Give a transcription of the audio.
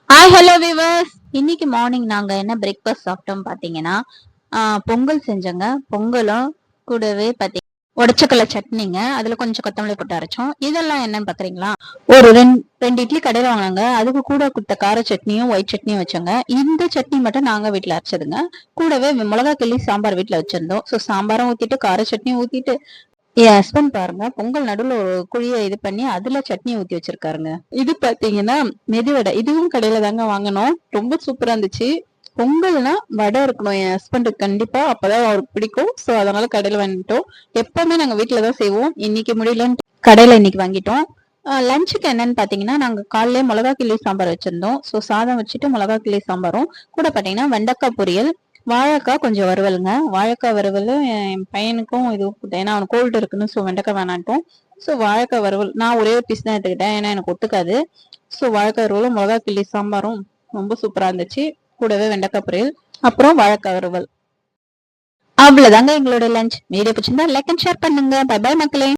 Hi hello viewers. இன்னைக்கு morning நாங்க என்ன பிரேக்ஃபாஸ்ட் சாப்பிட்டோம் பாத்தீங்கன்னா பொங்கல் செஞ்சோங்க. பொங்கலும் கூடவே பாத்தீங்கன்னா உடச்சக்கல்ல சட்னிங்க. அதுல கொஞ்சம் கொத்தமல்லி போட்டு அரைச்சோம். இதெல்லாம் என்னன்னு பாக்குறீங்களா, ஒரு ரெண்டு இட்லி கடையில வாங்கினாங்க. அதுக்கு கூட கொடுத்த கார சட்னியும் ஒயிட் சட்னியும் வச்சோங்க. இந்த சட்னி மட்டும் நாங்க வீட்டுல அரைச்சதுங்க. கூடவே மிளகா கிள்ளி சாம்பார் வீட்டுல வச்சிருந்தோம். ஸோ சாம்பாரும் ஊத்திட்டு கார சட்னியும் ஊத்திட்டு என் ஹஸ்பண்ட் பாருங்க பொங்கல் நடுவுல ஒரு குழிய இது பண்ணி அதுல சட்னி ஊத்தி வச்சிருக்காருங்க. இது பாத்தீங்கன்னா மெதுவடை. இதுவும் கடையில தாங்க வாங்கணும். ரொம்ப சூப்பரா இருந்துச்சு. பொங்கல்னா வடை இருக்கணும் என் ஹஸ்பண்டுக்கு கண்டிப்பா, அப்பதான் அவருக்கு பிடிக்கும். சோ அதனால கடையில வாங்கிட்டோம். எப்பவுமே நாங்க வீட்டுலதான் செய்வோம். இன்னைக்கு முடியலன்னு கடையில இன்னைக்கு வாங்கிட்டோம். லஞ்சுக்கு என்னன்னு பாத்தீங்கன்னா, நாங்க காலையிலே மிளகா கிள்ளி சாம்பார் வச்சிருந்தோம். சோ சாதம் வச்சுட்டு மிளகா கிள்ளி சாம்பாரும் கூட பாத்தீங்கன்னா வெண்டைக்காய் பொரியல், வாழைக்காய் கொஞ்சம் வறுவலுங்க. வாழைக்காய் வறுவல் என் பையனுக்கும் இதுவும் கொடுத்தேன். ஏன்னா அவனுக்கு கோல்டு இருக்குன்னு, ஸோ வெண்டைக்காய் வேணான்ட்டோம். ஸோ வாழைக்காய் வறுவல் நான் ஒரே ஒரு பீஸ் தான் எடுத்துக்கிட்டேன், ஏன்னா எனக்கு ஒத்துக்காது. ஸோ வாழைக்காய் வறுவலும் மிளகா கிள்ளி சாம்பாரும் ரொம்ப சூப்பரா இருந்துச்சு. கூடவே வெண்டைக்காய் பொரியல், அப்புறம் வாழைக்காய் வறுவல். அவ்வளவுதாங்க எங்களோட லஞ்ச். வீடியோ பிடிச்சிருந்தா லைக் அண்ட் ஷேர் பண்ணுங்க. பை பை மக்களே.